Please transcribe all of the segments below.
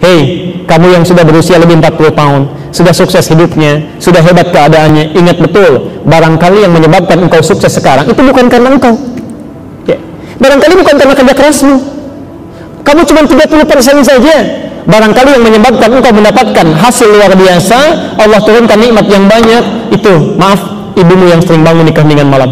Hei, kamu yang sudah berusia lebih 40 tahun, sudah sukses hidupnya, sudah hebat keadaannya, ingat betul, barangkali yang menyebabkan engkau sukses sekarang itu bukan karena engkau, ya. Barangkali bukan karena kerja kerasmu. Kamu cuma 30% saja. Barangkali yang menyebabkan engkau mendapatkan hasil luar biasa, Allah turunkan nikmat yang banyak, itu, maaf, ibumu yang sering bangun di keheningan malam,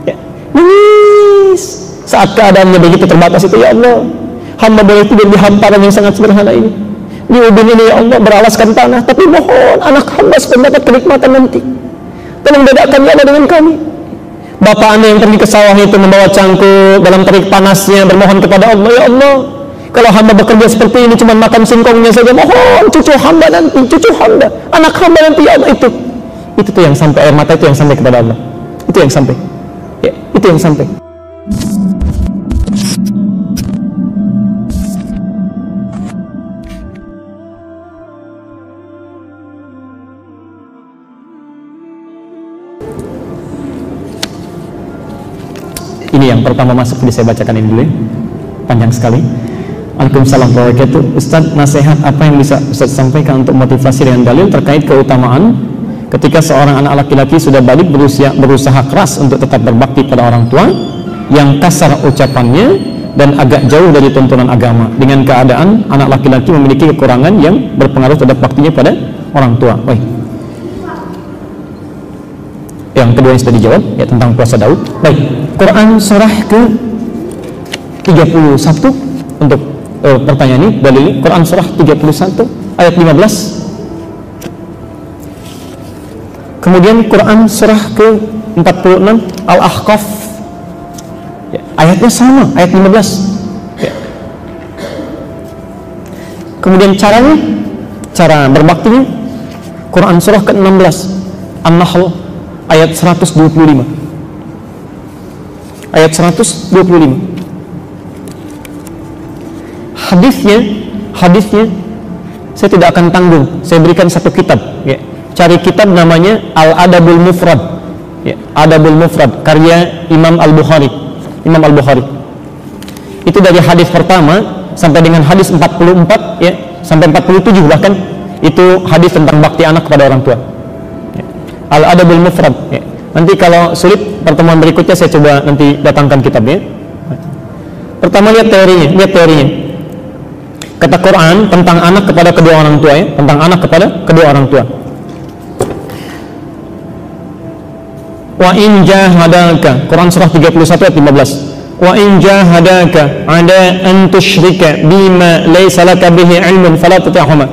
ya. Nangis saat keadaannya begitu terbatas itu. Ya Allah, hamba boleh tidur di hamparan yang sangat sederhana ini, di ubin ini ya Allah, beralaskan tanah, tapi mohon anak hamba supaya dapat kenikmatan nanti, tolong bedakan ya Allah dengan kami. Bapak anda yang pergi ke sawah itu membawa cangkul dalam terik panasnya, bermohon kepada Allah, ya Allah, kalau hamba bekerja seperti ini cuma makan singkongnya saja, mohon cucu hamba nanti, cucu hamba, anak hamba nanti ya Allah. Itu tuh yang sampai, air mata itu yang sampai kepada Allah, itu yang sampai, ya, itu yang sampai. Ini yang pertama masuk, jadi saya bacakan ini dulu ya. Panjang sekali. Waalaikumsalam warahmatullahi wabarakatuh. Ustaz, nasihat apa yang bisa Ustaz sampaikan untuk motivasi dengan dalil terkait keutamaan ketika seorang anak laki-laki sudah balik berusaha keras untuk tetap berbakti pada orang tua, yang kasar ucapannya dan agak jauh dari tuntunan agama, dengan keadaan anak laki-laki memiliki kekurangan yang berpengaruh terhadap baktinya pada orang tua. Baik. Yang kedua yang sudah dijawab, ya, tentang puasa Daud. Baik, Quran surah ke 31 untuk pertanyaan ini, dalil Quran surah 31 ayat 15. Kemudian Quran surah ke 46 Al-Ahqaf, ya, ayatnya sama, ayat 15, ya. Kemudian cara berbaktinya, Quran surah ke 16 An-Nahl ayat 125. Ayat 125. Hadisnya saya tidak akan tanggung, saya berikan satu kitab, ya. Cari kitab namanya Al-Adabul Mufrad, ya, Adabul Mufrad karya Imam Al-Bukhari. Itu dari hadis pertama sampai dengan hadis 44, ya, sampai 47 bahkan, itu hadis tentang bakti anak kepada orang tua. Al-Adabul Mufrad, ya. Nanti kalau sulit pertemuan berikutnya saya coba nanti datangkan kitabnya. Pertama lihat teorinya. Kata Quran tentang anak kepada kedua orang tua, ya, tentang anak kepada kedua orang tua. Wa in jahadaka, Quran surah 31 ayat 15. Wa in jahadaka ala an tusyrika bima laysa laka bihi ilmun fala tuti'huma.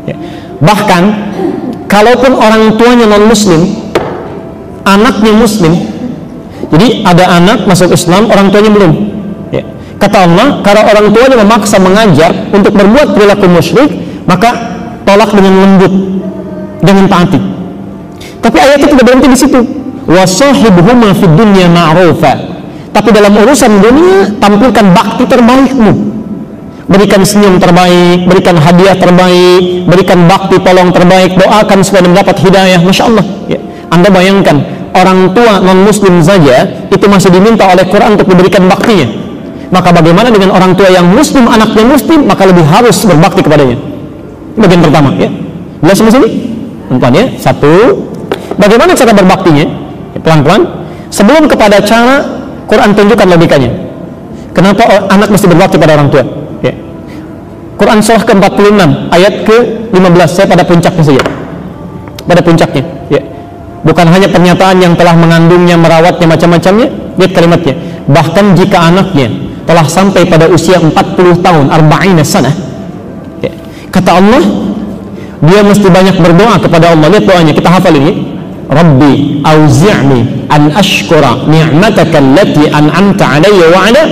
Ya. Bahkan kalaupun orang tuanya non muslim, anaknya muslim, jadi ada anak masuk Islam, orang tuanya belum, ya. Kata Allah, kalau orang tuanya memaksa mengajar untuk berbuat perilaku musyrik, maka tolak dengan lembut, dengan taati. Tapi ayat itu tidak berhenti di situ. Wasahibuhuma fid dunya ma'rufa. Tapi dalam urusan dunia tampilkan bakti terbaikmu. Berikan senyum terbaik, berikan hadiah terbaik, berikan bakti tolong terbaik, doakan supaya mendapat hidayah. Masya Allah, ya. Anda bayangkan, orang tua non-muslim saja itu masih diminta oleh Quran untuk diberikan baktinya. Maka bagaimana dengan orang tua yang muslim, anaknya muslim, maka lebih harus berbakti kepadanya. Bagian pertama, ya. Jelas di sini? Contohnya, satu, bagaimana cara berbaktinya? Ya, pelan-pelan. Sebelum kepada cara, Quran tunjukkan logikanya. Kenapa anak mesti berbakti pada orang tua? Ya. Quran surah ke-46 ayat ke-15, saya pada puncaknya saja. Pada puncaknya, ya. Bukan hanya pernyataan yang telah mengandungnya, merawatnya, macam-macamnya, lihat kalimatnya. Bahkan jika anaknya telah sampai pada usia 40 tahun, 40 sanah, ya. Kata Allah, dia mesti banyak berdoa kepada Allah. Lihat doanya, kita hafal ini. Rabbi auzi'ni an ashkura ni'mataka allati an'amta alayya wa ala.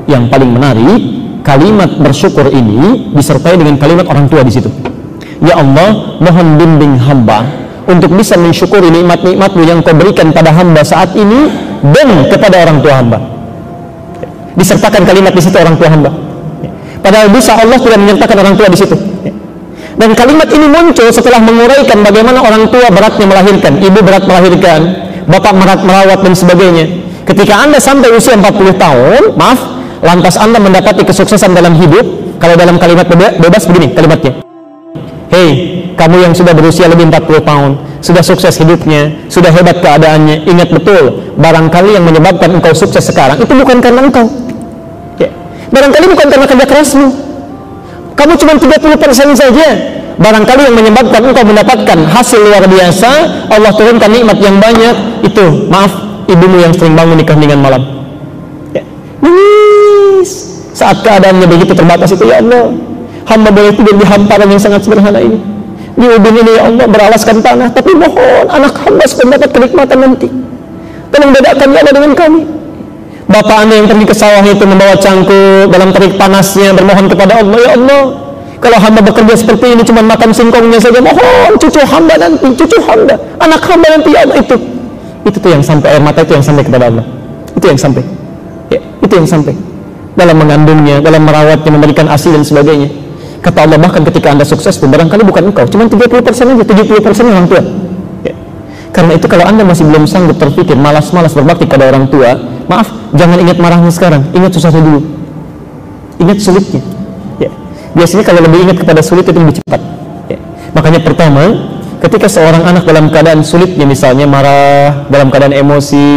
Yang paling menarik, kalimat bersyukur ini disertai dengan kalimat orang tua di situ. Ya Allah, mohon bimbing hamba untuk bisa mensyukuri nikmat-nikmat-Mu yang Kau berikan pada hamba saat ini dan kepada orang tua hamba. Disertakan kalimat di situ orang tua hamba. Padahal bisa Allah tidak menyertakan orang tua di situ. Dan kalimat ini muncul setelah menguraikan bagaimana orang tua beratnya melahirkan, ibu berat melahirkan, bapak berat merawat dan sebagainya. Ketika Anda sampai usia 40 tahun, maaf, lantas Anda mendapati kesuksesan dalam hidup, Kalau dalam kalimat bebas begini kalimatnya. Hei, kamu yang sudah berusia lebih 40 tahun, sudah sukses hidupnya, sudah hebat keadaannya, ingat betul, barangkali yang menyebabkan engkau sukses sekarang itu bukan karena engkau. Ya. Barangkali bukan karena kerja kerasmu. Kamu cuma 30% saja. Barangkali yang menyebabkan engkau mendapatkan hasil luar biasa, Allah turunkan nikmat yang banyak, itu, maaf, ibumu yang sering bangun di keheningan malam. Ya. Nangis. Saat keadaannya begitu terbatas itu, ya Allah, hamba boleh tidur di hamparan yang sangat sederhana ini, di ubin ini, ya Allah, beralaskan tanah, tapi mohon anak hamba supaya mendapat kenikmatan nanti. Tolong bedakan ya Allah dengan kami. Bapak Anda yang pergi ke sawah itu membawa cangkul dalam terik panasnya bermohon kepada Allah, ya Allah, kalau hamba bekerja seperti ini cuma makan singkongnya saja, mohon cucu hamba nanti, cucu hamba, anak hamba nanti, ya Allah, itu tuh yang sampai air mata, itu yang sampai kepada Allah, itu yang sampai, ya, itu yang sampai dalam mengandungnya, dalam merawatnya, memberikan ASI dan sebagainya. Kata Allah, bahkan ketika Anda sukses pun barangkali bukan engkau, cuma 30% aja, 70% orang tua. Ya. Karena itu kalau Anda masih belum sanggup terpikir, malas-malas berbakti pada orang tua, maaf, jangan ingat marahnya sekarang, ingat susahnya dulu, ingat sulitnya. Ya. Biasanya kalau lebih ingat kepada sulit itu lebih cepat. Ya. Makanya pertama, ketika seorang anak dalam keadaan sulitnya, misalnya marah, dalam keadaan emosi,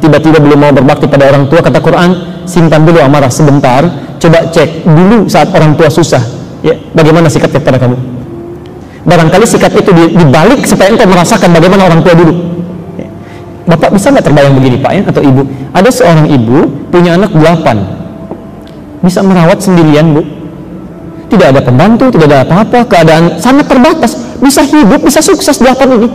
tiba-tiba belum mau berbakti pada orang tua, kata Quran, simpan dulu amarah sebentar, coba cek dulu saat orang tua susah, ya, bagaimana sikapnya kepada kamu. Barangkali sikap itu dibalik supaya engkau merasakan bagaimana orang tua dulu. Ya. Bapak bisa nggak terbayang begini Pak ya, atau Ibu? Ada seorang ibu punya anak 8, bisa merawat sendirian Bu, tidak ada pembantu, tidak ada apa-apa, keadaan sangat terbatas, bisa hidup, bisa sukses 8 ini.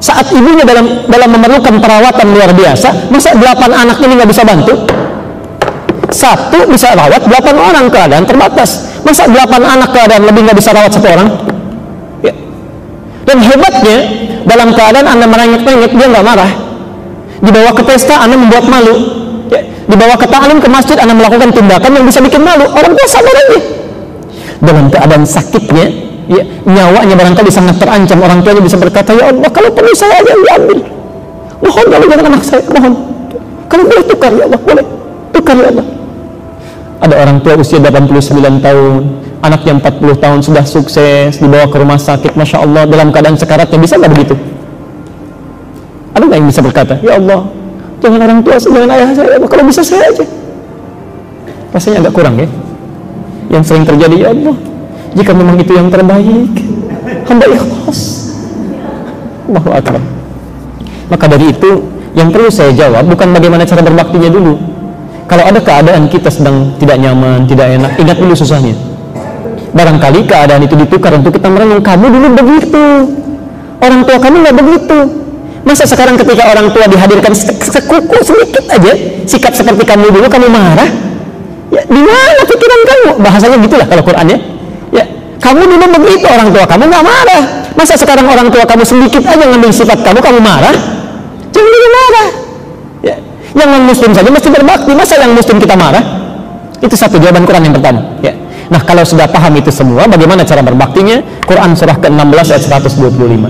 Saat ibunya dalam memerlukan perawatan luar biasa, masa 8 anak ini nggak bisa bantu? Satu bisa rawat 8 orang, keadaan terbatas. Masa 8 anak keadaan lebih nggak bisa rawat 1 orang? Ya. Dan hebatnya, dalam keadaan Anda merengek-rengek, dia nggak marah. Dibawa ke pesta, Anda membuat malu. Ya. Dibawa ke ta'lim, ke masjid, Anda melakukan tindakan yang bisa bikin malu. Orang tua sabar aja. Dalam keadaan sakitnya, ya, nyawanya barangkali sangat terancam, orang tuanya bisa berkata, ya Allah, kalau perlu saya aja yang diambil. Mohon kalau jangan anak saya, mohon. Kalau boleh tukar, ya Allah, boleh. Tukar, ya Allah. Ada orang tua usia 89 tahun, anaknya 40 tahun sudah sukses, dibawa ke rumah sakit, Masya Allah, dalam keadaan sekaratnya, bisa nggak begitu? Ada nggak yang bisa berkata, ya Allah, jangan orang tua, jangan ayah saya, ya Allah, kalau bisa saya aja. Rasanya agak kurang ya. Yang sering terjadi, ya Allah, jika memang itu yang terbaik, hamba ikhlas. Allahu Akbar. Maka dari itu, yang perlu saya jawab bukan bagaimana cara berbaktinya dulu. Kalau ada keadaan kita sedang tidak nyaman, tidak enak, ingat dulu susahnya. Barangkali keadaan itu ditukar untuk kita merenung, kamu dulu begitu, orang tua kamu nggak begitu. Masa sekarang ketika orang tua dihadirkan sekuku sedikit aja, sikap seperti kamu dulu, kamu marah? Ya, di mana pikiran kamu? Bahasanya gitulah kalau Quran ya. Ya, kamu dulu begitu, orang tua kamu nggak marah. Masa sekarang orang tua kamu sedikit aja ngambil sifat kamu marah? Jangan dulu marah. Ya. Yang non-muslim saja mesti berbakti, masa yang muslim kita marah? Itu satu jawaban Quran yang pertama. Ya. Nah, kalau sudah paham itu semua, bagaimana cara berbaktinya? Quran surah ke-16 ayat 125.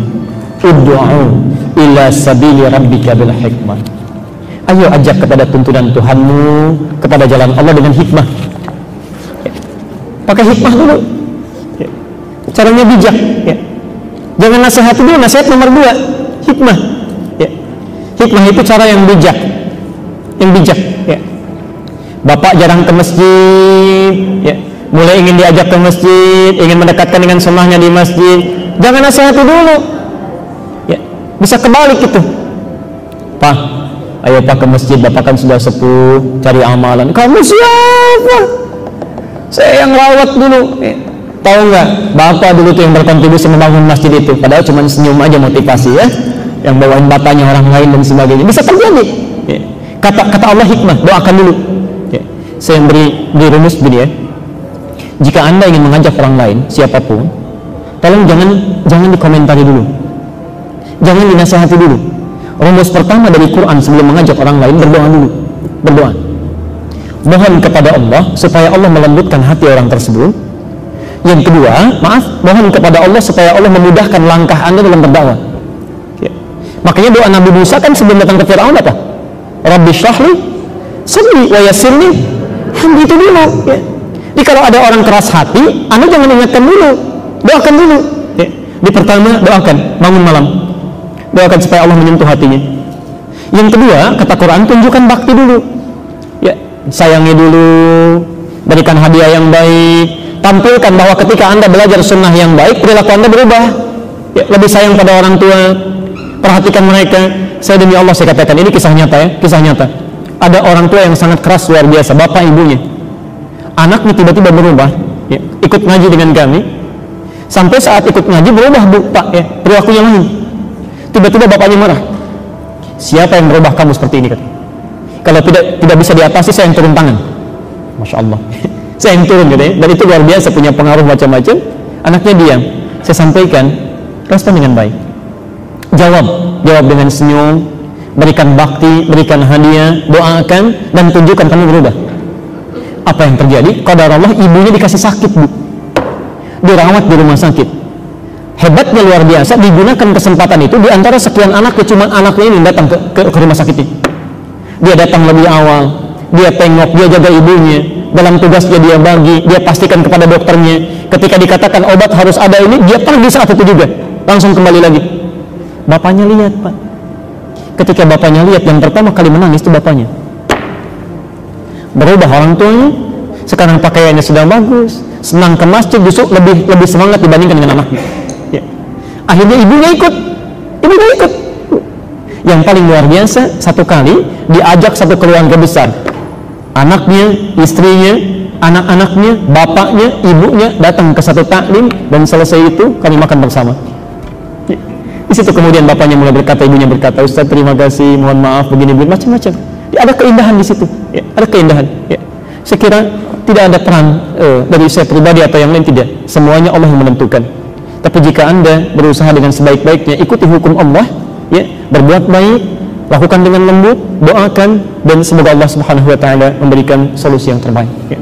Ud'u ila sabili rabbika bil hikmah. Ayo ajak kepada tuntunan Tuhanmu, kepada jalan Allah dengan hikmah. Ya. Pakai hikmah dulu. Ya. Caranya bijak. Ya. Jangan nasihati dulu, nasihat nomor 2, hikmah. Ya. Hikmah itu cara yang bijak. Yang bijak, ya. Bapak jarang ke masjid, ya. Mulai ingin diajak ke masjid, ingin mendekatkan dengan sunnahnya di masjid, jangan nasihati dulu, ya. Bisa kebalik itu. Pak, ayo Pak ke masjid, Bapak kan sudah sepuh, cari amalan. Kamu siapa? Saya yang rawat dulu, ya. Tahu nggak? Bapak dulu tuh yang berkontribusi membangun masjid itu, padahal cuma senyum aja motivasi ya, yang bawain bapaknya orang lain dan sebagainya. Bisa terjadi. Ya. Kata Allah hikmah, doakan dulu. Ya. Saya beri rumus begini ya. Jika Anda ingin mengajak orang lain, siapapun, tolong jangan dikomentari dulu, jangan dinasihati dulu. Rumus pertama dari Quran sebelum mengajak orang lain, berdoa dulu. Berdoa, mohon kepada Allah supaya Allah melembutkan hati orang tersebut. Yang kedua, mohon kepada Allah supaya Allah memudahkan langkah Anda dalam berdakwah. Ya. Makanya doa Nabi Musa kan sebelum datang ke Fir'aun apa? Rabbi syrahli sadri wa yassirli amri, itu dulu, ya. Jadi kalau ada orang keras hati, Anda jangan ingatkan dulu, doakan dulu. Ya. Di pertama, doakan, bangun malam, doakan supaya Allah menyentuh hatinya. Yang kedua, kata Quran, tunjukkan bakti dulu. Ya, sayangi dulu, berikan hadiah yang baik, tampilkan bahwa ketika Anda belajar sunnah yang baik, perilaku Anda berubah. Ya, lebih sayang pada orang tua, perhatikan mereka. Saya demi Allah saya katakan, ini kisah nyata ya, kisah nyata. Ada orang tua yang sangat keras luar biasa, bapak ibunya. Anaknya tiba-tiba berubah, ya, ikut ngaji dengan kami. Sampai saat ikut ngaji berubah bu, pak, ya, perilakunya lain. Tiba-tiba bapaknya marah. Siapa yang merubah kamu seperti ini? Kata. Kalau tidak bisa diatasi, saya yang turun tangan. Masya Allah. Saya yang turun, gitu ya. Dan itu luar biasa, punya pengaruh macam-macam. Anaknya diam. Saya sampaikan, respon dengan baik. Jawab dengan senyum, berikan bakti, berikan hadiah, doakan, dan tunjukkan kamu berubah. Apa yang terjadi? Qadar Allah, ibunya dikasih sakit bu, dirawat di rumah sakit. Hebatnya luar biasa, digunakan kesempatan itu. Di antara sekian anaknya, cuma anaknya ini datang ke rumah sakit ini. Dia datang lebih awal, dia tengok, dia jaga ibunya. Dalam tugasnya dia bagi, dia pastikan kepada dokternya. Ketika dikatakan obat harus ada ini, dia pergi saat itu juga, langsung kembali lagi. Bapaknya lihat pak, ketika bapaknya lihat, yang pertama kali menangis itu bapaknya. Berubah orang tuanya, sekarang pakaiannya sudah bagus, senang ke masjid, justru lebih semangat dibandingkan dengan anaknya. Ya. Akhirnya ibunya ikut. Yang paling luar biasa, satu kali diajak satu keluarga besar, anaknya, istrinya, anak-anaknya, bapaknya, ibunya datang ke satu taklim, dan selesai itu kami makan bersama. Ya. Di situ kemudian bapaknya mulai berkata, ibunya berkata, Ustaz terima kasih, mohon maaf, begini macam-macam. Ya, ada keindahan di situ, ya, ada keindahan. Ya. Saya kira tidak ada peran dari saya pribadi atau yang lain, tidak. Semuanya Allah yang menentukan. Tapi jika Anda berusaha dengan sebaik-baiknya, ikuti hukum Allah, ya, berbuat baik, lakukan dengan lembut, doakan, dan semoga Allah Subhanahu wa taala memberikan solusi yang terbaik. Ya.